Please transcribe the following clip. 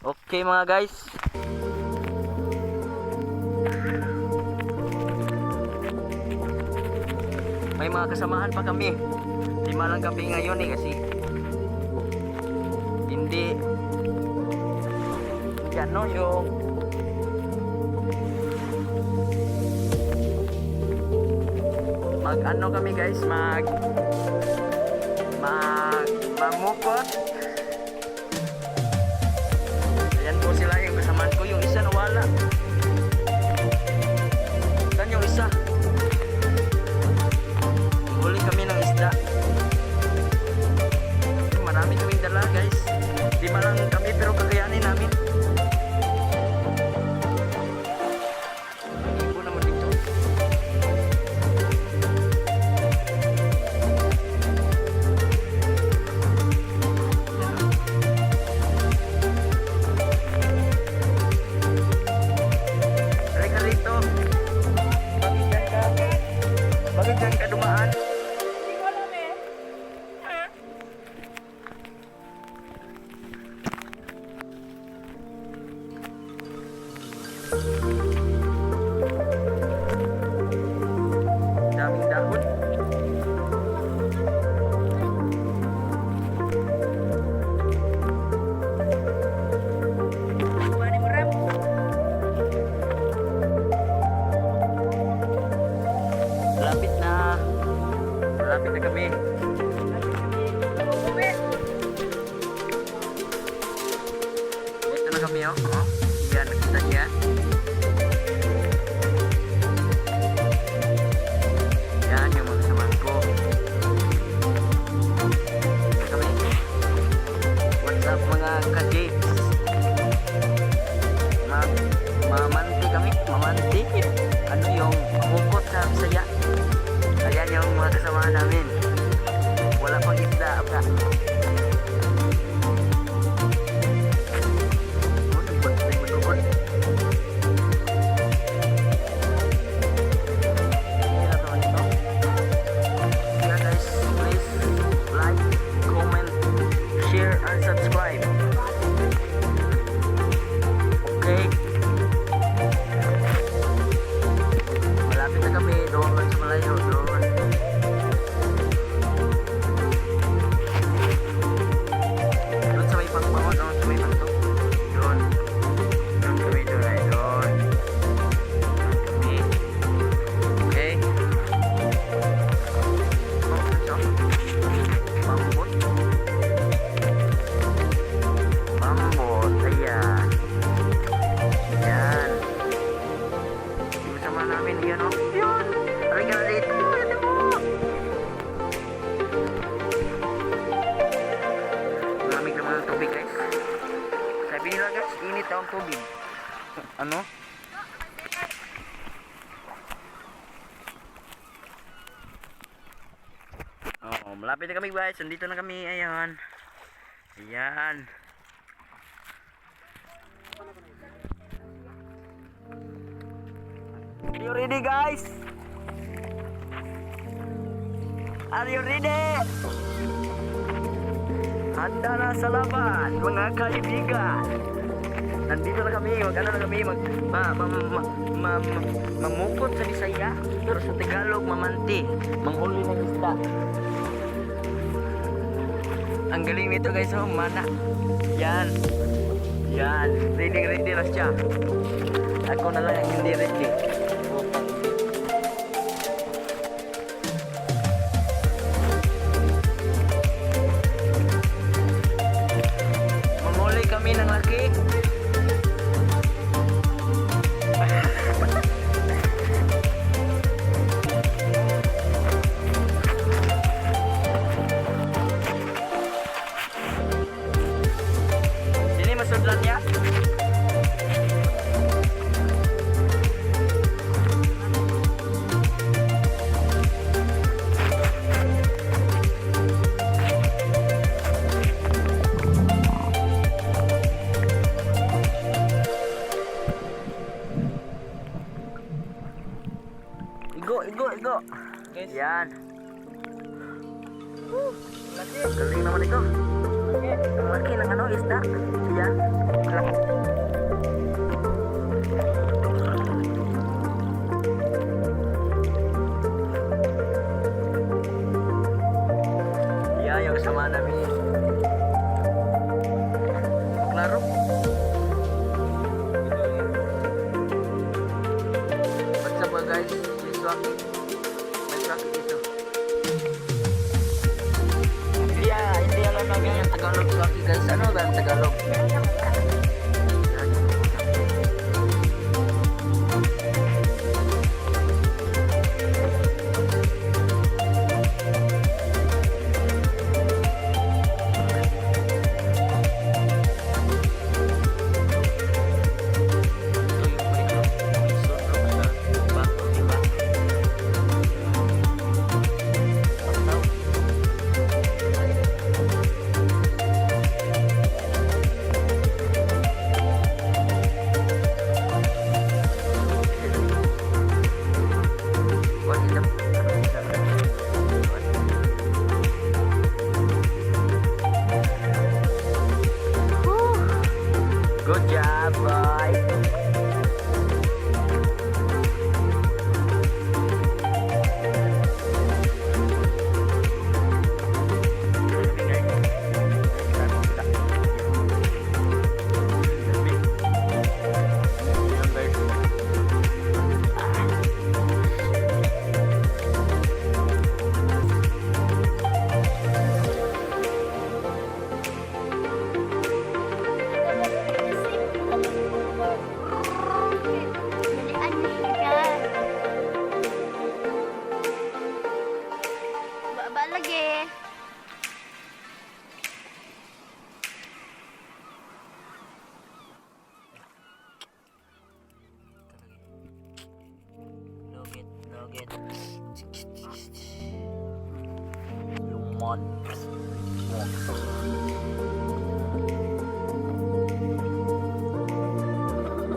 Okay mga guys. May mga kasamahan pa kami. Lima lang kami ngayon kasi hindi yan no yung mag-ano kami guys, mamukot. Ayan po sila yung kasamaan ko. Yung isa nawala. Saan yung isa? Huli kami ng isda. Marami kaming dala guys. Lima lang kami pero kakayanin namin. Ibo naman dito. Halika dito. Bakit dyan ka dumaan? Daming dahon. Malapit na kami. Dito na kami oh. Yan, nakita niya. Yan yung mga kasamahan ko. Dito kami. What's up mga ka-James? Mamanti kami. Mamanti. Ano yung mamukot sa Bisaya. Ayan yung mga kasamahan namin. Wala pang isda pa. And subscribe. Okay. Malapit na kami doon sa malayo doon. Doon sa may pangbangon, doon sa may pangto. Doon. Doon kami doon ay doon. Kami. Okay. Oh, so. Mambot. Ayan. Ayan. Yung sama namin, yan o. Yun. Aray ka na dito. Ito mo. Malamig naman ang tubig guys. Sabi nila guys, init daw ang tubig. Ano? Oo, malapit na kami guys. Nandito na kami. Ayan. Ayan. Are you ready guys? Are you ready? Handa na sa laban mga kaibigan. Nandito na kami, mag-ano na kami, mamukot sa Bisaya, pero sa Tagalog mamanti, manghuli ng isda. Ang galing nito guys, oh, mana. Yan. Yan, ready na siya. Ako na lang ang hindi ready. Manghuli kami ng laki. Sini masudlan niya. Igo. Guys. Yan. Laki. Galing naman ito. Ang laki ng ano, isda. Yan. Laki. araw. What's up guys? This Waki. Let's Waki dito. Hindi alam namin yung Tagalog Waki guys. Ano ba ang Tagalog? Good job, boy. Baba lagi. Logit. Yung mod.